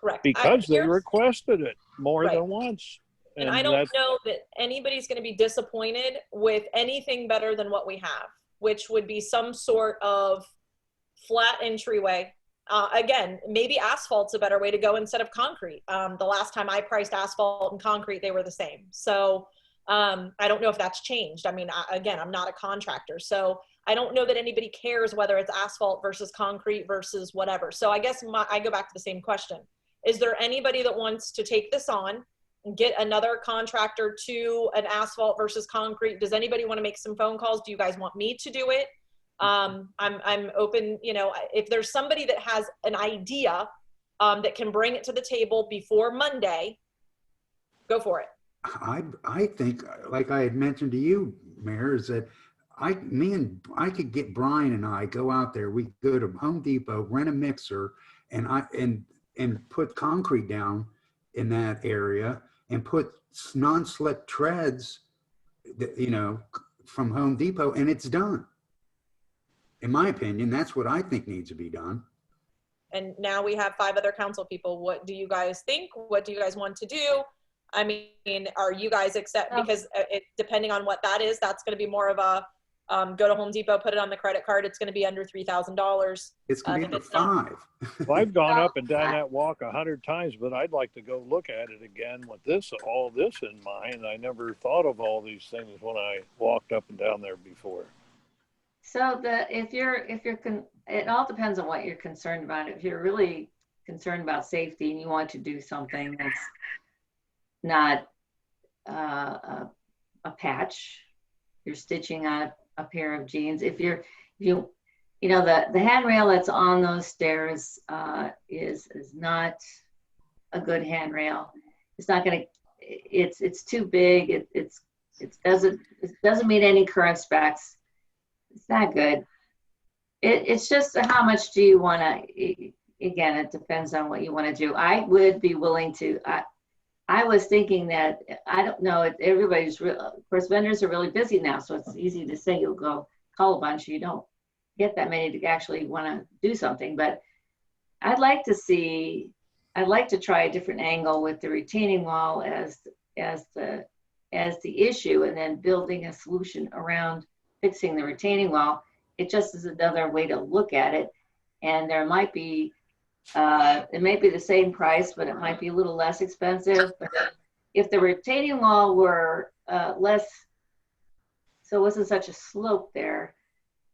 Correct. Because they requested it more than once. And I don't know that anybody's going to be disappointed with anything better than what we have, which would be some sort of flat entryway. Again, maybe asphalt's a better way to go instead of concrete. The last time I priced asphalt and concrete, they were the same. So I don't know if that's changed. I mean, again, I'm not a contractor, so I don't know that anybody cares whether it's asphalt versus concrete versus whatever. So I guess I go back to the same question. Is there anybody that wants to take this on and get another contractor to an asphalt versus concrete? Does anybody want to make some phone calls? Do you guys want me to do it? I'm open, you know, if there's somebody that has an idea that can bring it to the table before Monday, go for it. I think, like I had mentioned to you, Mayor, is that I could get Brian and I go out there. We go to Home Depot, rent a mixer, and put concrete down in that area and put non-slip treads, you know, from Home Depot, and it's done. In my opinion, that's what I think needs to be done. And now we have 5 other council people. What do you guys think? What do you guys want to do? I mean, are you guys because depending on what that is, that's going to be more of a go to Home Depot, put it on the credit card. It's going to be under $3,000. It's going to be under 5. Well, I've gone up and down that walk 100 times, but I'd like to go look at it again with all this in mind. I never thought of all these things when I walked up and down there before. So it all depends on what you're concerned about. If you're really concerned about safety and you want to do something that's not a patch, you're stitching out a pair of jeans. If you know, the handrail that's on those stairs is not a good handrail. It's not going to, it's too big. It doesn't meet any current specs. It's not good. It's just how much do you want to, again, it depends on what you want to do. I would be willing to, I was thinking that, I don't know, everybody's real, of course, vendors are really busy now, so it's easy to say you'll go call a bunch. You don't get that many to actually want to do something, but I'd like to try a different angle with the retaining wall as the issue, and then building a solution around fixing the retaining wall. It just is another way to look at it. And there might be, it may be the same price, but it might be a little less expensive. But if the retaining wall were less, so it wasn't such a slope there,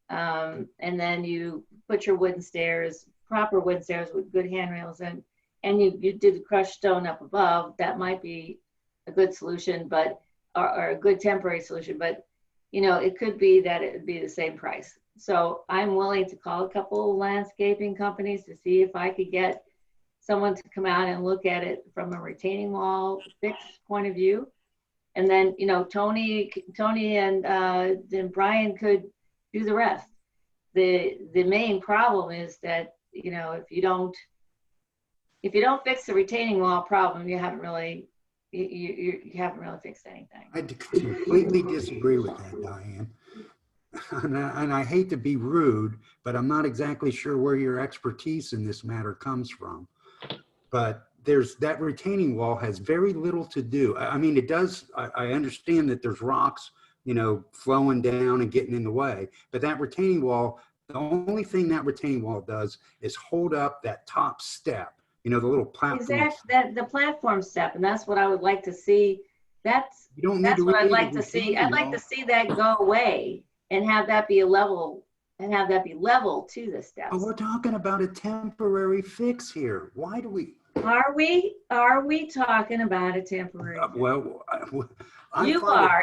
and then you put your wooden stairs, proper wooden stairs with good handrails, and you did crushed stone up above, that might be a good solution, but or a good temporary solution. But you know, it could be that it would be the same price. So I'm willing to call a couple of landscaping companies to see if I could get someone to come out and look at it from a retaining wall fixed point of view. And then, you know, Tony and then Brian could do the rest. The main problem is that, you know, if you don't fix the retaining wall problem, you haven't really fixed anything. I completely disagree with that, Diane. And I hate to be rude, but I'm not exactly sure where your expertise in this matter comes from. But that retaining wall has very little to do. I mean, it does, I understand that there's rocks, you know, flowing down and getting in the way, but that retaining wall, the only thing that retaining wall does is hold up that top step, you know, the little platform. Exactly, the platform step, and that's what I would like to see. That's what I'd like to see. I'd like to see that go away and have that be level to the steps. Oh, we're talking about a temporary fix here. Why do we? Are we talking about a temporary fix? Well, you are,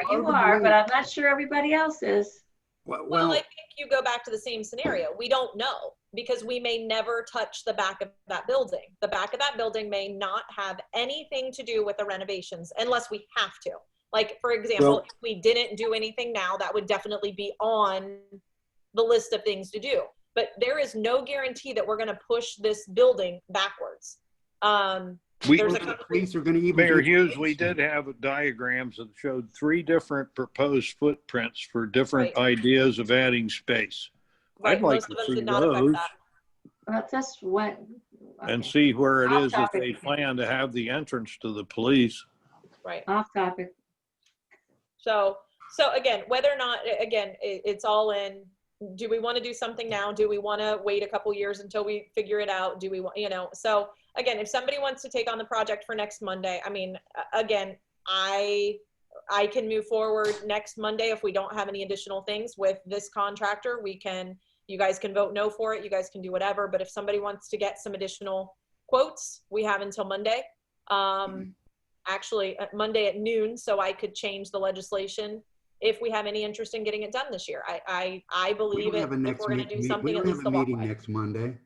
but I'm not sure everybody else is. Well, I think you go back to the same scenario. We don't know, because we may never touch the back of that building. The back of that building may not have anything to do with the renovations unless we have to. Like, for example, if we didn't do anything now, that would definitely be on the list of things to do. But there is no guarantee that we're going to push this building backwards. Mayor Hughes, we did have diagrams that showed 3 different proposed footprints for different ideas of adding space. Right, I'd like to see those That's what. and see where it is if Off-topic. they plan to have the entrance to the police. Right. Off topic. So again, whether or not, again, it's all in, do we want to do something now? Do we want to wait a couple years until we figure it out? Do we want, you know, so again, if somebody wants to take on the project for next Monday, I mean, again, I I can move forward next Monday if we don't have any additional things with this contractor. You guys can vote no for it. You guys can do whatever. But if somebody wants to get some additional quotes, we have until Monday. Actually, Monday at noon, so I could change the legislation if we have any interest in getting it done this year. I We believe don't it. have a If next we're going to meeting. do something, We at don't least have the a meeting walkway. next Monday.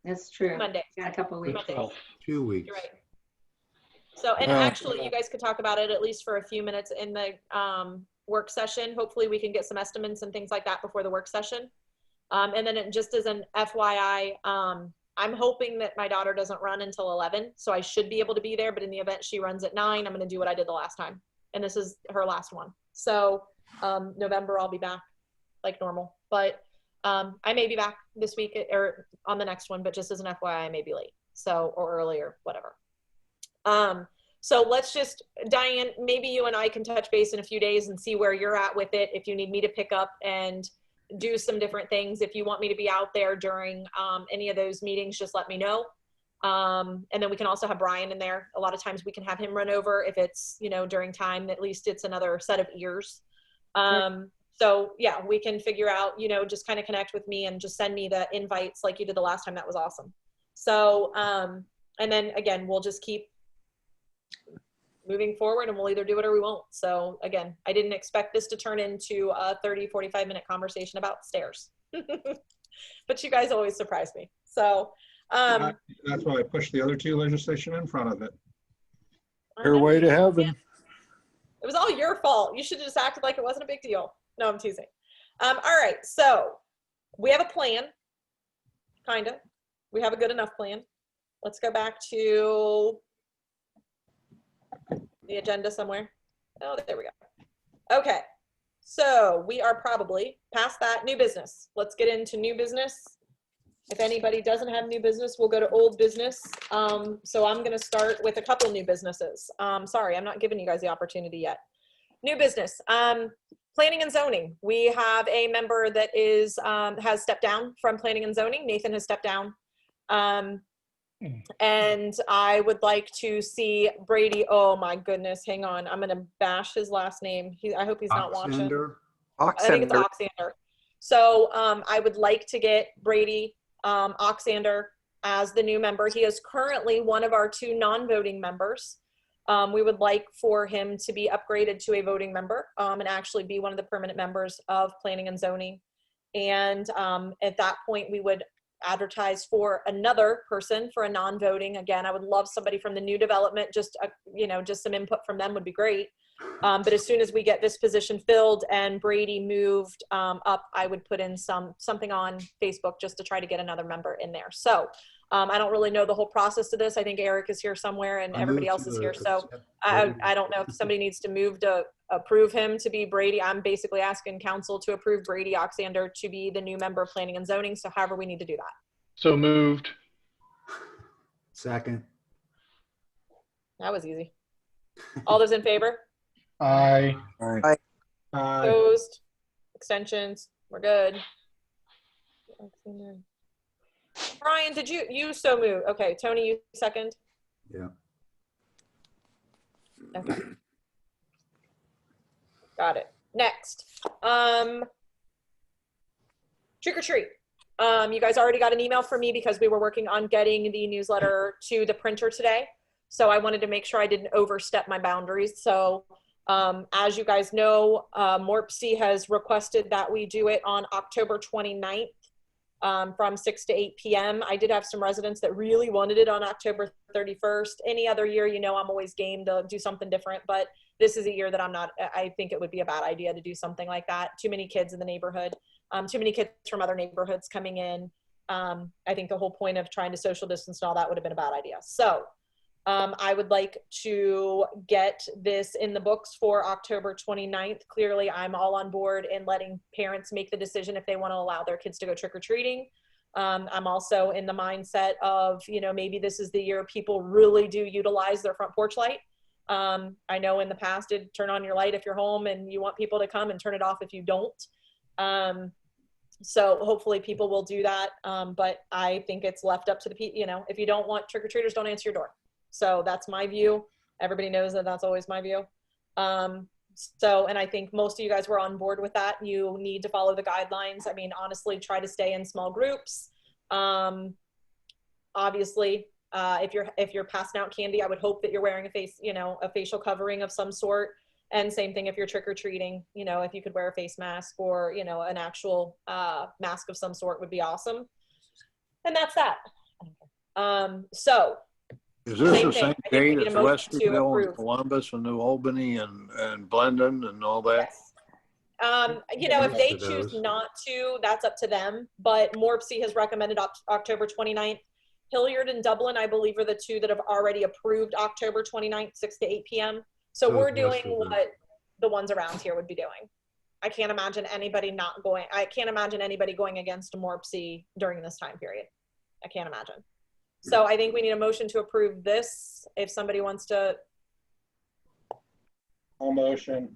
That's true. Monday. Got a couple weeks. Monday. 12th. 2 weeks. You're right. So, and Well- actually, you guys could talk about it at least for a few minutes in the work session. Hopefully, we can get some estimates and things like that before the work session. And then just as an FYI, I'm hoping that my daughter doesn't run until 11, so I should be able to be there. But in the event she runs at 9, I'm going to do what I did the last time, and this is her last one. So November, I'll be back like normal. But I may be back this week or on the next one, but just as an FYI, I may be late, so or earlier, whatever. So let's just, Diane, maybe you and I can touch base in a few days and see where you're at with it. If you need me to pick up and do some different things, if you want me to be out there during any of those meetings, just let me know. And then we can also have Brian in there. A lot of times we can have him run over if it's, you know, during time, at least it's another set of ears. So yeah, we can figure out, you know, just kind of connect with me and just send me the invites like you did the last time. That was awesome. So, and then again, we'll just keep moving forward and we'll either do it or we won't. So again, I didn't expect this to turn into a 30-45 minute conversation about stairs, but you guys always surprise me. So That's why I pushed the other 2 legislation in front of it. Your way to heaven. it was all your fault. You should have just acted like it wasn't a big deal. No, I'm teasing. All right. So we have a plan, kind of. We have a good enough plan. Let's go back to the agenda somewhere. Oh, there we go. Okay. So we are probably past that. New business. Let's get into new business. If anybody doesn't have new business, we'll go to old business. So I'm going to start with a couple new businesses. Sorry, I'm not giving you guys the opportunity yet. New business. Planning and zoning. We have a member that is has stepped down from planning and zoning. Nathan has stepped down. And I would like to see Brady. Oh my goodness, hang on. I'm gonna bash his last name. I hope he's not watching. I think it's Oxander. So I would like to get Brady Oxander as the new member. He is currently one of our 2 non-voting members. We would like for him to be upgraded to a voting member and actually be one of the permanent members of planning and zoning. And at that point, we would advertise for another person for a non-voting. Again, I would love somebody from the new development, just you know, just some input from them would be great. But as soon as we get this position filled and Brady moved up, I would put in something on Facebook just to try to get another member in there. So I don't really know the whole process to this. I think Eric is here somewhere and everybody else is here. So I don't know if somebody needs to move to approve him to be Brady. I'm basically asking council to approve Brady Oxander to be the new member of planning and zoning. So however we need to do that. So moved. Second. That was easy. All those in favor? Aye. Opposed? Extensions? We're good. Brian, did you so move? Okay, Tony, you second? Yeah. Okay. Got it. Next. Trick or treat. You guys already got an email from me because we were working on getting the newsletter to the printer today. So I wanted to make sure I didn't overstep my boundaries. So as you guys know, MORPC has requested that we do it on October 29th from 6 to 8 p.m. I did have some residents that really wanted it on October 31st. Any other year, you know, I'm always game to do something different, but this is a year that I'm not, I think it would be a bad idea to do something like that. Too many kids in the neighborhood, too many kids from other neighborhoods coming in. I think the whole point of trying to social distance and all that would have been a bad idea. So I would like to get this in the books for October 29th. Clearly, I'm all on board in letting parents make the decision if they want to allow their kids to go trick-or-treating. I'm also in the mindset of, you know, maybe this is the year people really do utilize their front porch light. I know in the past it'd turn on your light if you're home and you want people to come and turn it off if you don't. So hopefully people will do that. But I think it's left up to the people, you know, if you don't want trick-or-treaters, don't answer your door. So that's my view. Everybody knows that that's always my view. So, and I think most of you guys were on board with that. You need to follow the guidelines. I mean, honestly, try to stay in small groups. Obviously, if you're passing out candy, I would hope that you're wearing a facial covering of some sort. And same thing if you're trick or treating, if you could wear a face mask or, an actual mask of some sort would be awesome. And that's that. So Is this Same the thing. same I think we date need a as motion to Westerville and approve. Columbus and New Albany and Blendon and all that? yes. If they to choose those. not to, that's up to them. But Morpsey has recommended October 29th. Hilliard and Dublin, I believe, are the two that have already approved October 29th, 6 to 8 p.m. So So we're is doing Westerville. what the ones around here would be doing. I can't imagine anybody going against Morpsey during this time period. I can't imagine. So I think we need a motion to approve this. If somebody wants to, All motion.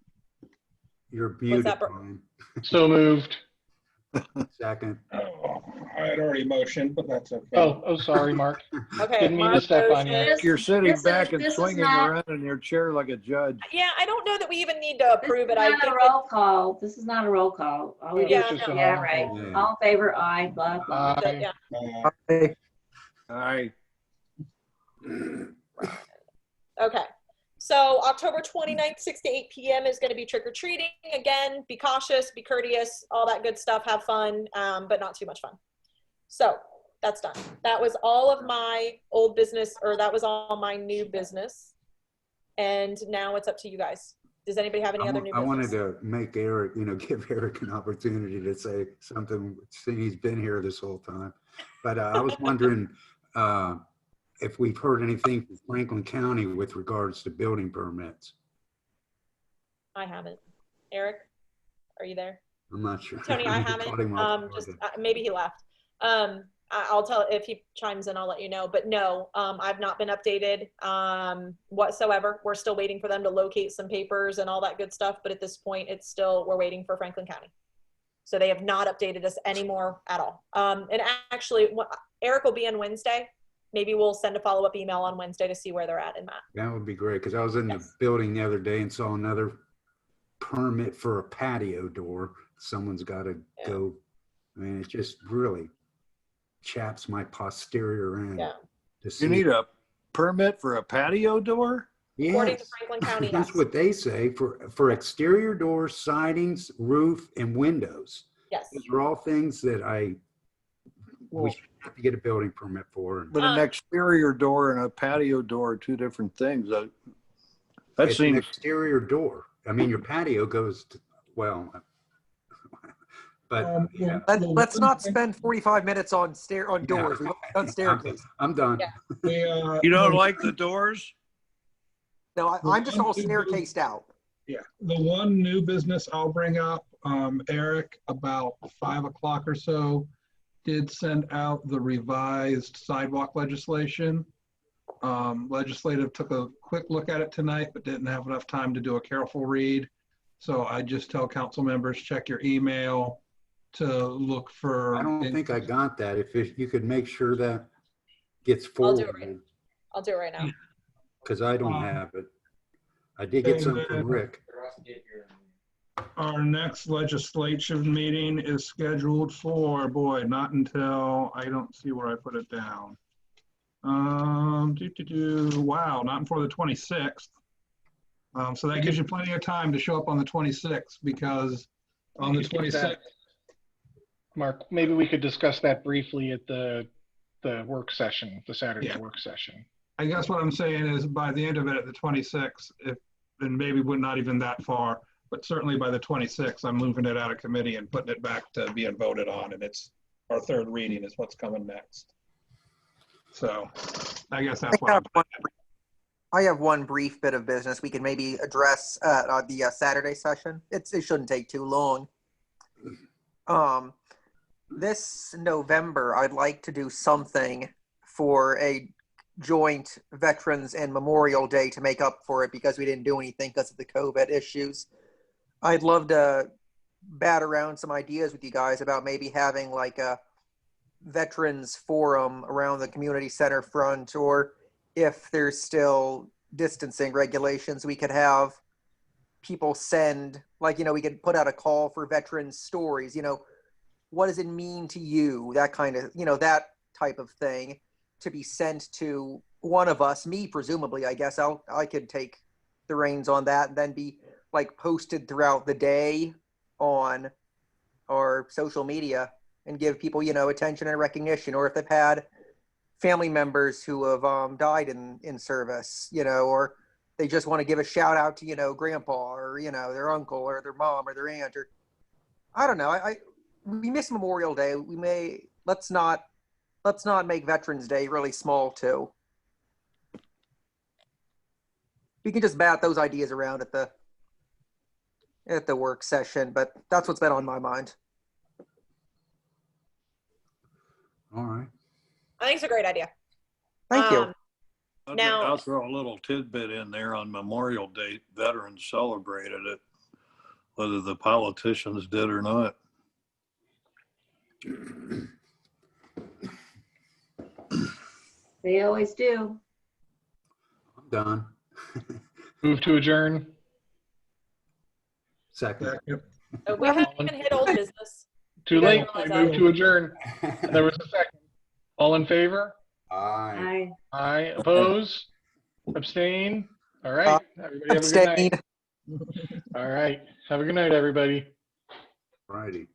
You're muted, that, Brian. So moved. Second. Oh, I had already motioned, but that's okay. Oh, sorry, Mark. okay. Didn't mean to Mark step on you. motions. You're sitting This is- back and this is swinging not- around in your chair like a judge. Yeah, I don't know that we even need to approve it. This I is not think a roll call. This is not a roll call. All we do Yeah, is- no. Yeah, right. Yeah. All in favor, aye, blah, blah. that, yeah. I Okay. So October 29th, 6 to 8 p.m. is going to be trick-or-treating. Again, be cautious, be courteous, all that good stuff. Have fun, but not too much fun. So that's done. That was all of my old business, or that was all my new business. And now it's up to you guys. Does anybody have any other new I business? wanted to make Eric, give Eric an opportunity to say something, seeing he's been here this whole time. But I was wondering if we've heard anything from Franklin County with regards to building permits. I haven't. Eric, are you there? I'm not sure. Tony, I caught him off haven't. guard. Maybe he left. I'll tell if he chimes in. I'll let you know. But no, I've not been updated whatsoever. We're still waiting for them to locate some papers and all that good stuff. But at this point, we're waiting for Franklin County. So they have not updated us anymore at all. And actually, Eric will be in Wednesday. Maybe we'll send a follow-up email on Wednesday to see where they're at in that. That would be great, because I was in the building the other day and saw another permit for a patio door. Someone's got to go. I mean, it just really chaps my posterior end. Yeah. To see. You need a permit for a patio door? According to Yes. Franklin County, That's yes. what they say for exterior doors, sidings, roof, and windows. Yes. Those are all things that we Well, should have to get a building permit for. but an exterior door and a patio door are two different things. That It's an seems, exterior door. I mean, your patio goes to, well, but yeah. Let's not spend 45 minutes on doors. We've done staircases. I'm done. Yeah. you don't like the doors? No, I'm just all staircased out. Yeah, the one new business I'll bring up, Eric, about 5 o'clock or so, did send out the revised sidewalk legislation. Legislative took a quick look at it tonight, but didn't have enough time to do a careful read. So I just tell council members, check your email to look for. I don't think I got that. If you could make sure that gets I'll do it forwarded, I'll do it right now. because I don't have it. I did get some from Rick. Our next legislation meeting is scheduled for, not until, I don't see where I put it down. Wow, not before the 26th. So that gives you plenty of time to show up on the 26th, because on the 26th, Mark, maybe we could discuss that briefly at the work session, the Saturday Yeah. work session. I guess what I'm saying is by the end of it at the 26th, and maybe we're not even that far, but certainly by the 26th, I'm moving it out of committee and putting it back to being voted on, and it's our third reading is what's coming next. So I guess that's what I have one brief bit of business we can maybe address at the Saturday session. It shouldn't take too long. This November, I'd like to do something for a joint Veterans and Memorial Day to make up for it, because we didn't do anything because of the COVID issues. I'd love to bat around some ideas with you guys about maybe having like a veterans forum around the community center front, or if there's still distancing regulations, we could have people send, like, we could put out a call for veteran stories, what does it mean to you? That kind of, that type of thing to be sent to one of us, me, presumably, I guess I could take the reins on that and then be like posted throughout the day on our social media and give people, attention and recognition. Or if they've had family members who have died in service, or they just want to give a shout out to, grandpa or, their uncle or their mom or their aunt, or I don't know. We miss Memorial Day. Let's not make Veterans Day really small too. We can just bat those ideas around at the work session, but that's what's been on my mind. All right. I think it's a great idea. Thank you. Now- I'll throw a little tidbit in there on Memorial Day. Veterans celebrated it, whether the politicians did or not. They always do. I'm done. Move to adjourn. Second. We haven't even hit old business. Too You guys late. I realize move to adjourn. There was a second. All in favor? Aye. Aye. Oppose? Abstain? All right. Everybody have a good night. Abstain. All right. Have a good night, everybody. Righty.